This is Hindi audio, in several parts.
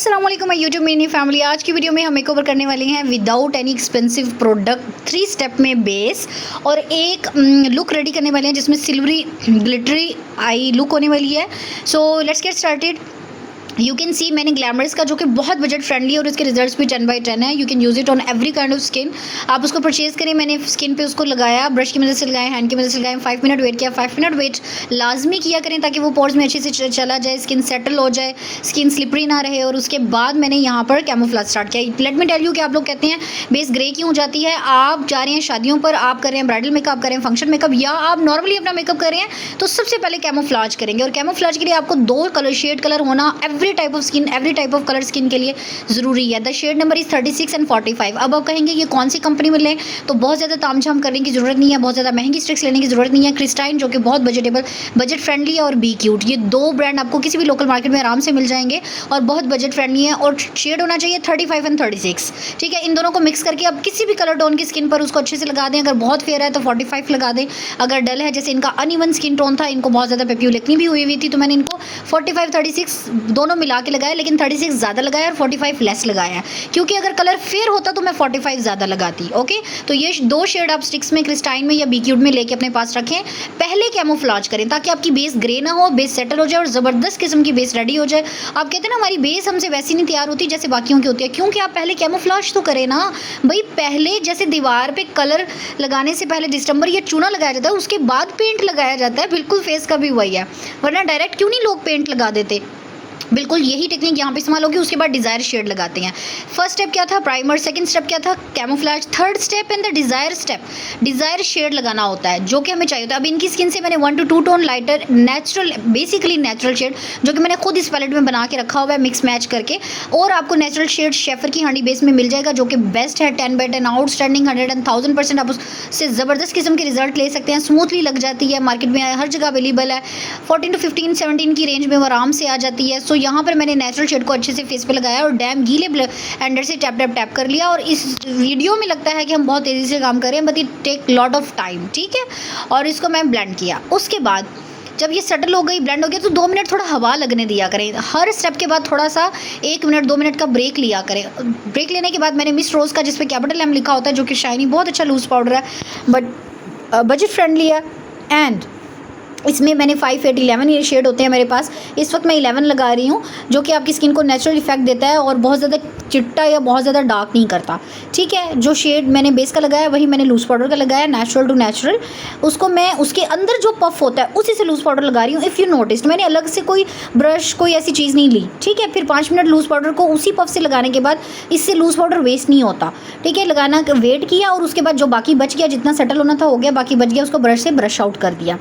अस्सलाम वालेकुम माय यूट्यूब मिनी फैमिली। आज की वीडियो में हम मेकओवर करने वाले हैं without any expensive product 3 step में बेस और एक लुक रेडी करने वाले हैं जिसमें सिल्वरी ग्लिटरी आई लुक होने वाली है। So let's get started. You can सी मैंने ग्लैमरस का जो कि बहुत बजट फ्रेंडली और उसके रिजल्ट्स भी 10/10 है। You can use it on every kind of skin. आप उसको परचेज़ करें, मैंने स्किन पे उसको लगाया, ब्रश की मदद से लगाया, हैंड की मदद से लगाया, 5 मिनट वेट किया। 5 मिनट वेट लाजमी किया करें ताकि वो पोर्स में अच्छे से चला जाए, स्किन सेटल हो जाए, स्किन स्लिपरी ना रहे। और उसके बाद मैंने यहाँ पर कैमोफ्लेज स्टार्ट किया। लेट मी टेल यू कि आप लोग कहते हैं बेस ग्रे क्यों हो जाती है। आप जा रहे हैं शादियों पर, आप कर रहे हैं ब्राइडल मेकअप, कर रहे हैं फंक्शन मेकअप, या आप नॉर्मली अपना मेकअप कर रहे हैं तो सबसे पहले कैमोफ्लेज करेंगे। और कैमोफ्लेज के लिए आपको 2 कलर शेड कलर होना every type of skin, every type of colour skin के लिए ज़रूरी है। The shade number is 36 and 45। अब आप कहेंगे ये कौन सी कंपनी में लें, तो बहुत ज़्यादा तामझाम करने की ज़रूरत नहीं है, बहुत ज़्यादा महंगी स्ट्रिक्स लेने की ज़रूरत नहीं है। क्रिस्टाइन जो कि बहुत बजट फ्रेंडली है, और बी क्यूट, ये 2 ब्रांड आपको किसी भी लोकल मार्केट में आराम से मिल जाएंगे और बहुत बजट फ्रेंडली है। और शेड होना चाहिए 35 एंड 36। ठीक है, इन दोनों को मिक्स करके आप किसी भी कलर टोन की स्किन पर उसको अच्छे से लगा दें। अगर बहुत फेयर है तो 45 लगा दें, अगर डल है, जैसे इनका अनइवन स्किन टोन था, इनको बहुत ज़्यादा पेप्यूलेक्नी भी हुई थी, तो मैंने इनको 45 36 दोनों मिला के लगाया, लेकिन 36 ज़्यादा लगाया और 45 लेस लगाया है, क्योंकि अगर कलर फेयर होता तो मैं 45 ज़्यादा लगाती। ओके, तो ये 2 शेड आप स्टिक्स में, क्रिस्टाइन में या बी क्यूट में लेके अपने पास रखें। पहले कैमोफ्लेज करें ताकि आपकी बेस ग्रे ना हो, बेस सेटल हो जाए और ज़बरदस्त किस्म की बेस रेडी हो जाए। आप कहते हैं ना हमारी बेस हमसे वैसी नहीं तैयार होती जैसे बाकियों की होती है, क्योंकि आप पहले कैमोफ्लेज तो करें ना भाई। पहले जैसे दीवार पे कलर लगाने से पहले डिस्टेंबर या चूना लगाया जाता है, उसके बाद पेंट लगाया जाता है। बिल्कुल फेस का भी वही है, वरना डायरेक्ट क्यों नहीं लोग पेंट लगा देते। बिल्कुल यही टेक्निक यहाँ पे इस्तेमाल होगी। उसके बाद डिज़ायर शेड लगाते हैं। फर्स्ट स्टेप क्या था, प्राइमर। सेकंड स्टेप क्या था, camouflage. Third step in the desire step, desire shade लगाना होता है जो कि हमें चाहिए होता है। अब इनकी स्किन से मैंने 1 to 2 tone lighter natural, basically natural shade जो कि मैंने खुद इस पैलेट में बना के रखा हुआ है मिक्स मैच करके। और आपको नेचुरल शेड शेफर की हांडी बेस में मिल जाएगा जो कि बेस्ट है, 10/10 आउटस्टैंडिंग, 100,000% आप उससे ज़बरदस्त किस्म के रिजल्ट ले सकते हैं। स्मूथली लग जाती है, मार्केट में हर जगह अवेलेबल है। 14 to 15 17 की रेंज में वो आराम से आ जाती है। सो यहाँ पर मैंने नेचुरल शेड को अच्छे से फेस पे लगाया और डैम गीले एंडर से टैप टैप टैप कर लिया। और इस वीडियो में लगता है कि हम बहुत तेज़ी से काम कर रहे हैं, but it take lot of time. ठीक है, और इसको मैं ब्लेंड किया। उसके बाद जब ये सेटल हो गई, ब्लेंड हो गया, तो 2 मिनट थोड़ा हवा लगने दिया करें। हर स्टेप के बाद थोड़ा सा 1 मिनट 2 मिनट का ब्रेक लिया करें। ब्रेक लेने के बाद मैंने मिस रोज़ का, जिस पे कैपिटल एम लिखा होता है, जो कि शाइनी बहुत अच्छा लूज़ पाउडर है बट बजट फ्रेंडली है, एंड इसमें मैंने 5 8 11 ये शेड होते हैं मेरे पास। इस वक्त मैं 11 लगा रही हूँ, जो कि आपकी स्किन को नेचुरल इफेक्ट देता है और बहुत ज़्यादा चिट्टा या बहुत ज़्यादा डार्क नहीं करता। ठीक है, जो शेड मैंने बेस का लगाया वही मैंने लूज़ पाउडर का लगाया, नेचुरल टू नेचुरल। उसको मैं उसके अंदर जो पफ होता है उसी से लूज़ पाउडर लगा रही हूँ। इफ़ यू नोटिस, मैंने अलग से कोई ब्रश कोई ऐसी चीज़ नहीं ली। ठीक है, फिर 5 मिनट लूज़ पाउडर को उसी पफ से लगाने के बाद, इससे लूज़ पाउडर वेस्ट नहीं होता। ठीक है, लगाना वेट किया और उसके बाद जो बाकी बच गया, जितना सेटल होना था हो गया, बाकी बच गया, उसको ब्रश से ब्रश आउट कर दिया।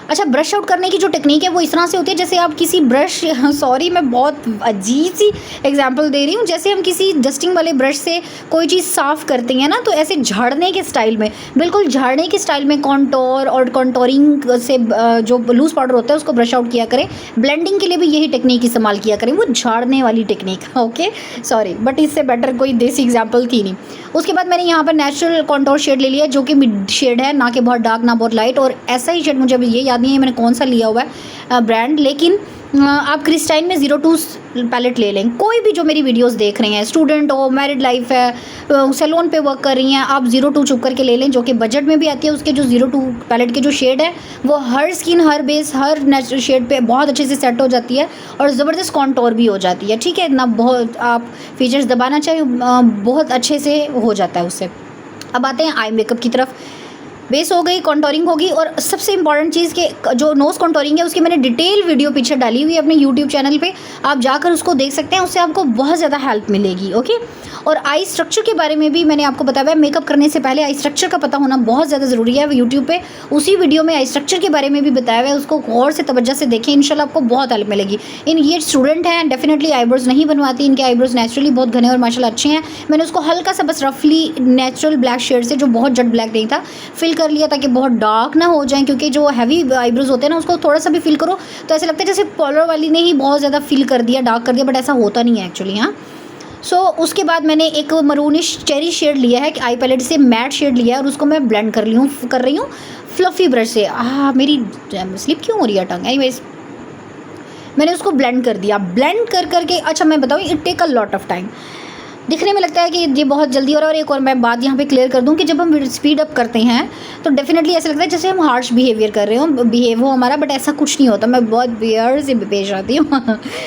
अच्छा, ब्रश आउट करने की जो टेक्निक है वो इस तरह से होती है जैसे आप किसी ब्रश सॉरी मैं बहुत अजीब सी एग्जांपल दे रही हूँ, जैसे हम किसी डस्टिंग वाले ब्रश से कोई चीज़ साफ़ करते हैं ना, तो ऐसे झाड़ने के स्टाइल में, बिल्कुल झाड़ने के स्टाइल में कॉन्टोर और कॉन्टोरिंग से जो लूज़ पाउडर होता है उसको ब्रश आउट किया करें। ब्लेंडिंग के लिए भी यही टेक्निक इस्तेमाल किया करें, वो झाड़ने वाली टेक्निक। ओके सॉरी, बट इससे बेटर कोई देसी एग्जाम्पल थी नहीं। उसके बाद मैंने यहाँ पर नेचुरल कॉन्टोर शेड ले लिया जो कि मिड शेड है, ना कि बहुत डार्क ना बहुत लाइट। और ऐसा ही शेड मुझे अभी ये याद नहीं है मैंने कौन सा लिया हुआ है ब्रांड, लेकिन आप क्रिस्टाइन में 02 पैलेट ले लें। कोई भी जो मेरी वीडियोस देख रहे हैं, स्टूडेंट हो, मैरिड लाइफ है, सैलून पे वर्क कर रही हैं, आप 02 चुप करके ले लें, जो कि बजट में भी आती है। उसके जो 02 पैलेट के जो शेड है वो हर स्किन, हर बेस, हर नेचुरल शेड पे बहुत अच्छे से सेट हो जाती है और ज़बरदस्त कॉन्टोर भी हो जाती है। ठीक है, ना बहुत आप फीचर्स दबाना चाहिए, बहुत अच्छे से हो जाता है उससे। अब आते हैं आई मेकअप की तरफ। बेस हो गई, कॉन्टोरिंग होगी, और सबसे इंपॉर्टेंट चीज़ के जो नोज़ कॉन्टोरिंग है उसकी मैंने डिटेल वीडियो पीछे डाली हुई है अपने यूट्यूब चैनल पे, आप जाकर उसको देख सकते हैं, उससे आपको बहुत ज़्यादा हेल्प मिलेगी। ओके, और आई स्ट्रक्चर के बारे में भी मैंने आपको बताया है। मेकअप करने से पहले आई स्ट्रक्चर का पता होना बहुत ज़्यादा ज़रूरी है। यूट्यूब पे उसी वीडियो में आई स्ट्रक्चर के बारे में भी बताया हुआ है, उसको गौर से तवज्जो से देखें, इंशाल्लाह आपको बहुत हेल्प मिलेगी। ये स्टूडेंट हैं, डेफिनेटली आईब्रोज नहीं बनवाती, इनके आईब्रोज नेचुरली बहुत घने और माशाल्लाह अच्छे हैं। मैंने उसको हल्का सा बस रफली नेचुरल ब्लैक शेड से, जो बहुत जट ब्लैक नहीं था, फिल कर लिया ताकि बहुत डार्क ना हो जाए, क्योंकि जो हैवी आईब्रोज होते हैं ना उसको थोड़ा सा भी फिल करो तो ऐसा लगता है जैसे पॉलर वाली ने ही बहुत ज़्यादा फिल कर दिया, डार्क कर दिया, बट ऐसा होता नहीं है एक्चुअली। हाँ, सो उसके बाद मैंने एक मरूनिश चेरी शेड लिया है, आई पैलेट से मैट शेड लिया है और उसको मैं ब्लेंड कर रही हूँ फ्लफ़ी ब्रश से। मेरी स्लिप क्यों हो रही है टंग, एनीवेज मैंने उसको ब्लेंड कर दिया। ब्लेंड कर करके अच्छा मैं बताऊँ, it take a lot of time. दिखने में लगता है कि ये बहुत जल्दी हो रहा है। और एक और मैं बात यहाँ पे क्लियर कर दूँ कि जब हम स्पीड अप करते हैं तो डेफिनेटली ऐसा लगता है जैसे हम हार्श बिहेवियर कर रहे हो, बिहेव हो हमारा, बट ऐसा कुछ नहीं होता। मैं बहुत बियर से पेश आती हूँ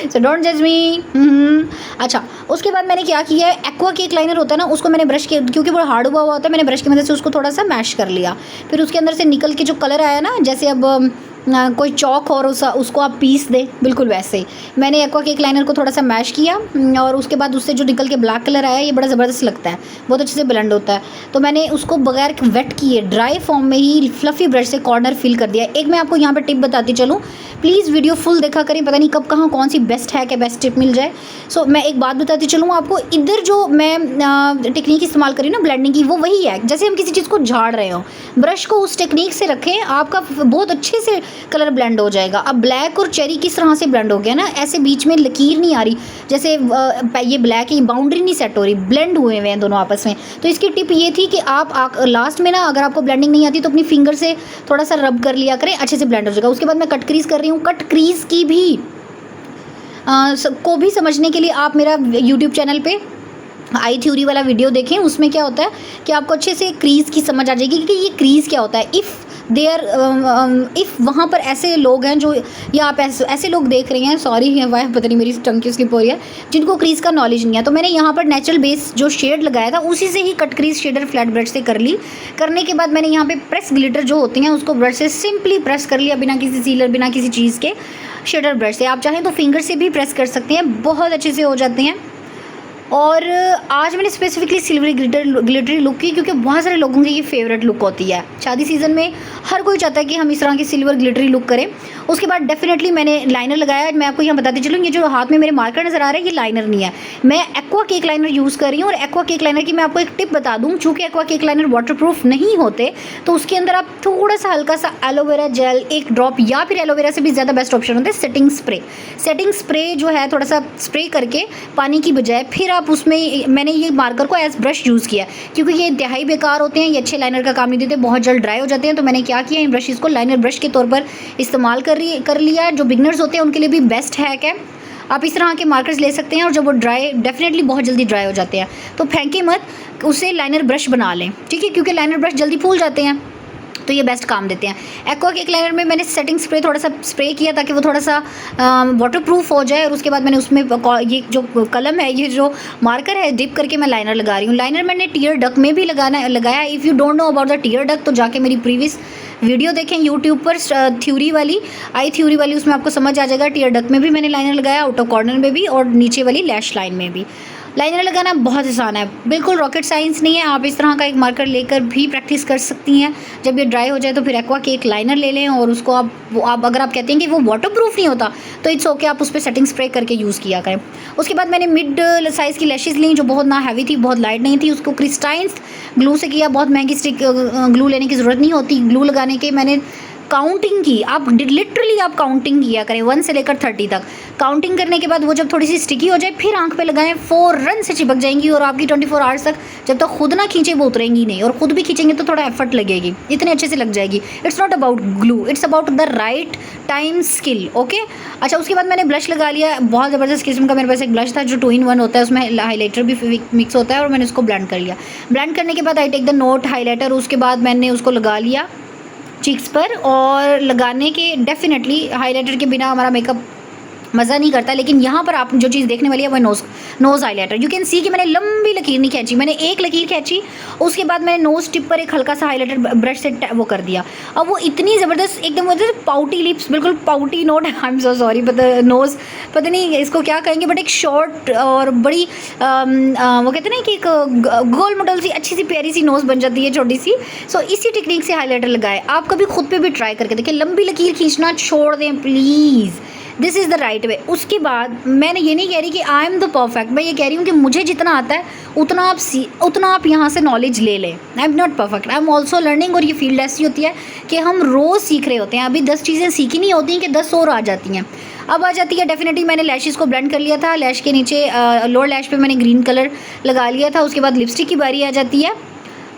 सो डोंट जज मी। अच्छा, उसके बाद मैंने क्या किया है, एक्वा केक लाइनर होता है ना, उसको मैंने ब्रश के, क्योंकि वो हार्ड हुआ होता है, मैंने ब्रश की मदद से उसको थोड़ा सा मैश कर लिया। फिर उसके अंदर से निकल के जो कलर आया ना, जैसे अब कोई चौक और उसको आप पीस दें, बिल्कुल वैसे मैंने एक्वा केक लाइनर को थोड़ा सा मैश किया। और उसके बाद उससे जो निकल के ब्लैक कलर आया, ये बड़ा ज़बरदस्त लगता है, बहुत अच्छे से ब्लेंड होता है। तो मैंने उसको बगैर वेट किए ड्राई फॉर्म में ही फ्लफ़ी ब्रश से कॉर्नर फिल कर दिया। एक मैं आपको यहाँ पे टिप बताती चलूँ, प्लीज़ वीडियो फुल देखा करें, पता नहीं कब कहाँ कौन सी बेस्ट हैक है, बेस्ट टिप मिल जाए। सो मैं एक बात बताती चलूँ आपको, इधर जो मैं टेक्निक इस्तेमाल करी ना ब्लेंडिंग की, वो वही है जैसे हम किसी चीज़ को झाड़ रहे हो, ब्रश को उस टेक्निक से रखें, आपका बहुत अच्छे से कलर ब्लेंड हो जाएगा। अब ब्लैक और चेरी किस तरह से ब्लेंड हो गया ना, ऐसे बीच में लकीर नहीं आ रही, जैसे ये ब्लैक है, बाउंड्री नहीं सेट हो रही, ब्लेंड हुए हुए हैं दोनों आपस में। तो इसकी टिप ये थी कि आप लास्ट में ना, अगर आपको ब्लेंडिंग नहीं आती तो अपनी फिंगर से थोड़ा सा रब कर लिया करें, अच्छे से ब्लेंड हो जाएगा। उसके बाद मैं कट क्रीज कर रही हूँ। कट क्रीज की भी को भी समझने के लिए आप मेरा यूट्यूब चैनल पे आई थ्योरी वाला वीडियो देखें। उसमें क्या होता है कि आपको अच्छे से क्रीज़ की समझ आ जाएगी कि ये क्रीज़ क्या होता है। इफ़ वहाँ पर ऐसे लोग हैं जो, या आप ऐसे लोग देख रहे हैं, सॉरी वाह पता नहीं मेरी टंग क्यों स्लिप हो रही है, जिनको क्रीज़ का नॉलेज नहीं है, तो मैंने यहाँ पर नेचुरल बेस जो शेड लगाया था उसी से ही cut crease shader flat brush से कर ली। करने के बाद मैंने यहाँ पे प्रेस ग्लिटर जो होती हैं उसको ब्रश से सिंपली प्रेस कर लिया, बिना किसी सीलर, बिना किसी चीज़ के, शेडर ब्रश से। आप चाहें तो फिंगर से भी प्रेस कर सकते हैं, बहुत अच्छे से हो जाते हैं। और आज मैंने स्पेसिफिकली सिल्वरी ग्लिटरी लुक की, क्योंकि बहुत सारे लोगों की ये फेवरेट लुक होती है। शादी सीज़न में हर कोई चाहता है कि हम इस तरह की सिल्वर ग्लिटरी लुक करें। उसके बाद डेफिनेटली मैंने लाइनर लगाया। मैं आपको यहाँ बताती चलूँ, ये जो हाथ में मेरे मार्कर नज़र आ रहा है ये लाइनर नहीं है, मैं एक्वा केक लाइनर यूज़ कर रही हूँ। और एक्वा केक लाइनर की मैं आपको एक टिप बता दूँ, चूँकि एक्वा केक लाइनर वाटरप्रूफ नहीं होते, तो उसके अंदर आप थोड़ा सा हल्का सा एलोवेरा जेल, एक ड्रॉप, या फिर एलोवेरा से भी ज़्यादा बेस्ट ऑप्शन होता है सेटिंग स्प्रे। सेटिंग स्प्रे जो है थोड़ा सा स्प्रे करके पानी की बजाय, फिर आप उसमें, मैंने ये मार्कर को एज ब्रश यूज़ किया, क्योंकि ये इंतहाई बेकार होते हैं, ये अच्छे लाइनर का काम नहीं देते, बहुत जल्द ड्राई हो जाते हैं। तो मैंने क्या किया, इन ब्रशेज़ को लाइनर ब्रश के तौर पर इस्तेमाल कर लिया। जो बिगनर्स होते हैं उनके लिए भी बेस्ट हैक है। आप इस तरह के मार्कर्स ले सकते हैं, और जब वो ड्राई, डेफिनेटली बहुत जल्दी ड्राई हो जाते हैं, तो फेंके मत, उसे लाइनर ब्रश बना लें, ठीक है, क्योंकि लाइनर ब्रश जल्दी फूल जाते हैं, तो ये बेस्ट काम देते हैं। एक्वा केक लाइनर में मैंने सेटिंग स्प्रे थोड़ा सा स्प्रे किया ताकि वो थोड़ा सा वाटरप्रूफ हो जाए। और उसके बाद मैंने उसमें ये जो कलम है, ये जो मार्कर है, डिप करके मैं लाइनर लगा रही हूँ। लाइनर मैंने टीयर डक में भी लगाया। If you don't know about the tear duct, तो जाके मेरी प्रीवियस वीडियो देखें यूट्यूब पर, थ्योरी वाली, आई थ्योरी वाली, उसमें आपको समझ आ जाएगा। टीयर डक में भी मैंने लाइनर लगाया, आउटर कॉर्नर में भी, और नीचे वाली लैश लाइन में भी। लाइनर लगाना बहुत आसान है, बिल्कुल रॉकेट साइंस नहीं है। आप इस तरह का एक मार्कर लेकर भी प्रैक्टिस कर सकती हैं। जब ये ड्राई हो जाए तो फिर एक्वा केक लाइनर ले लें, और उसको आप अगर आप कहते हैं कि वो वाटरप्रूफ नहीं होता, तो इट्स ओके, आप उस पर सेटिंग स्प्रे करके यूज़ किया करें। उसके बाद मैंने मिड साइज़ की लैशेज़ ली, जो बहुत ना हैवी थी, बहुत लाइट नहीं थी। उसको क्रिस्टाइंस ग्लू से किया। बहुत महंगी स्टिक ग्लू लेने की ज़रूरत नहीं होती ग्लू लगाने के। मैंने काउंटिंग की, आप लिटरली आप काउंटिंग किया करें 1 से लेकर 30 तक। काउंटिंग करने के बाद वो जब थोड़ी सी स्टिकी हो जाए, फिर आंख पे लगाएं, फ़ौरन से चिपक जाएंगी, और आपकी 24 आवर्स तक, जब तक खुद ना खींचे वो उतरेंगी नहीं, और ख़ुद भी खींचेंगे तो थोड़ा एफर्ट लगेगी, इतने अच्छे से लग जाएगी। It's not about glue, it's about the right time skill, okay. अच्छा, उसके बाद मैंने ब्लश लगा लिया। बहुत ज़बरदस्त किस्म का मेरे पास एक ब्लश था जो 2-in-1 होता है, उसमें हाईलाइटर भी मिक्स होता है, और मैंने उसको ब्लेंड कर लिया। ब्लेंड करने के बाद I take the nose highlighter, उसके बाद मैंने उसको लगा लिया चीक्स पर। और लगाने के डेफिनेटली हाइलाइटर के बिना हमारा मेकअप मज़ा नहीं करता। लेकिन यहाँ पर आप जो चीज़ देखने वाली है वो nose highlighter. You can see कि मैंने लंबी लकीर नहीं खींची, मैंने एक लकीर खींची, उसके बाद मैंने नोज़ टिप पर एक हल्का सा हाइलाइटर ब्रश से वो कर दिया। अब वो इतनी ज़बरदस्त एकदम होती है, पाउटी लिप्स, बिल्कुल pouty note, I am so sorry, nose पता नहीं इसको क्या कहेंगे, बट एक शॉर्ट और बड़ी वो कहते हैं ना कि एक गोल मॉडल सी अच्छी सी प्यारी सी नोज़ बन जाती है, छोटी सी। सो इसी टेक्निक से हाइलाइटर लगाए। आप कभी खुद पे भी ट्राई करके देखिए, लंबी लकीर खींचना छोड़ दें please, this is the right way. उसके बाद मैंने ये नहीं कह रही कि आई एम द परफेक्ट, मैं ये कह रही हूँ कि मुझे जितना आता है उतना आप यहाँ से नॉलेज ले लें। आई am not perfect, I am also learning. और ये फील्ड ऐसी होती है कि हम रोज़ सीख रहे होते हैं। अभी 10 चीज़ें सीखी नहीं होती हैं कि 10 और आ जाती हैं। अब आ जाती है डेफिनेटली, मैंने लैशेज़ को ब्लेंड कर लिया था। लैश के नीचे लोअर लैश पे मैंने ग्रीन कलर लगा लिया था। उसके बाद लिपस्टिक की बारी आ जाती है।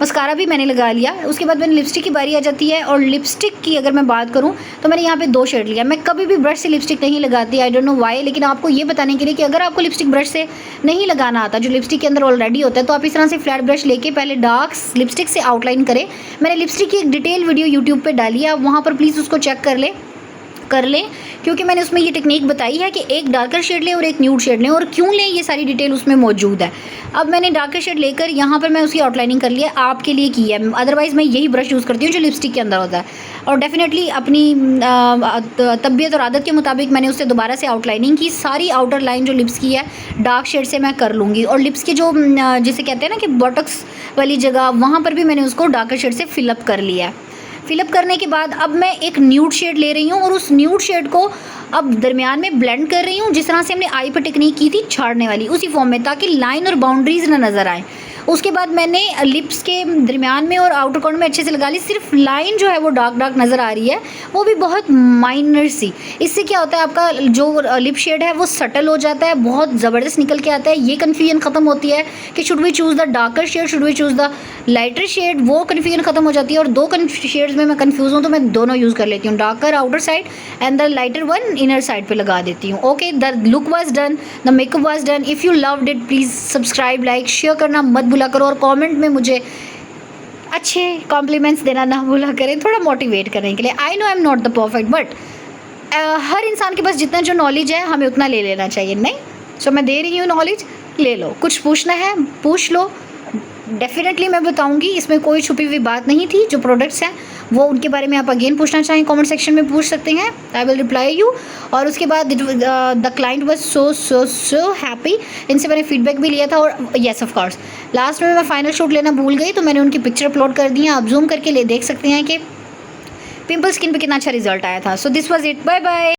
मस्कारा भी मैंने लगा लिया। उसके बाद मैंने लिपस्टिक की बारी आ जाती है, और लिपस्टिक की अगर मैं बात करूँ तो मैंने यहाँ पे 2 शेड लिया। मैं कभी भी ब्रश से लिपस्टिक नहीं लगाती, आई डोंट नो व्हाई, लेकिन आपको ये बताने के लिए कि अगर आपको लिपस्टिक ब्रश से नहीं लगाना आता, जो लिपस्टिक के अंदर ऑलरेडी होता है, तो आप इस तरह से फ्लैट ब्रश लेके पहले डार्क लिपस्टिक से आउटलाइन करें। मैंने लिपस्टिक की एक डिटेल वीडियो यूट्यूब पर डाली है, आप वहाँ पर प्लीज़ उसको चेक कर लें, क्योंकि मैंने उसमें ये टेक्निक बताई है कि एक डार्कर शेड लें और एक न्यूड शेड लें, और क्यों लें ये सारी डिटेल उसमें मौजूद है। अब मैंने डार्कर शेड लेकर यहाँ पर मैं उसकी आउटलाइनिंग कर लिया, आपके लिए की है। अदरवाइज़ मैं यही ब्रश यूज़ करती हूँ जो लिपस्टिक के अंदर होता है, और डेफिनेटली अपनी तबीयत और आदत के मुताबिक मैंने उससे दोबारा से आउटलाइनिंग की। सारी आउटर लाइन जो लिप्स की है डार्क शेड से मैं कर लूँगी, और लिप्स के जो जिसे कहते हैं ना कि बॉटक्स वाली जगह, वहाँ पर भी मैंने उसको डार्कर शेड से फिलअप कर लिया है। फिलअप करने के बाद अब मैं एक न्यूड शेड ले रही हूँ, और उस न्यूड शेड को अब दरमियान में ब्लेंड कर रही हूँ, जिस तरह से हमने आई पर टेक्निक की थी छाड़ने वाली, उसी फॉर्म में, ताकि लाइन और बाउंड्रीज ना नज़र आए। उसके बाद मैंने लिप्स के दरमियान में और आउटर कॉर्नर में अच्छे से लगा ली। सिर्फ लाइन जो है वो डार्क डार्क नज़र आ रही है, वो भी बहुत माइनर सी। इससे क्या होता है, आपका जो लिप शेड है वो सटल हो जाता है, बहुत ज़बरदस्त निकल के आता है। ये कन्फ्यूजन ख़त्म होती है कि should we choose the darker shade, should we choose the lighter shade, वो कन्फ्यूजन ख़त्म हो जाती है। और 2 शेड्स में मैं कन्फ्यूज़ हूँ तो मैं दोनों यूज़ कर लेती हूँ, darker outer side and the lighter one inner side पे लगा देती हूँ। Okay, the look was done, the makeup was done. If you loved it please subscribe, like, share करना मत भूला करो, और कमेंट में मुझे अच्छे कॉम्प्लीमेंट्स देना ना भूला करें, थोड़ा मोटिवेट करने के लिए। I know I am not the perfect, but हर इंसान के पास जितना जो नॉलेज है हमें उतना ले लेना चाहिए, नहीं? सो मैं दे रही हूँ नॉलेज, ले लो। कुछ पूछना है पूछ लो, डेफिनेटली मैं बताऊंगी, इसमें कोई छुपी हुई बात नहीं थी। जो प्रोडक्ट्स हैं वो उनके बारे में आप अगेन पूछना चाहें कमेंट सेक्शन में पूछ सकते हैं, आई विल रिप्लाई यू। और उसके बाद the client was so happy, इनसे मैंने फीडबैक भी लिया था। और येस ऑफ कोर्स लास्ट में मैं फाइनल शूट लेना भूल गई, तो मैंने उनकी पिक्चर अपलोड कर दी है, आप जूम करके देख सकते हैं कि पिंपल स्किन पे कितना अच्छा रिजल्ट आया था। So this was it, bye bye.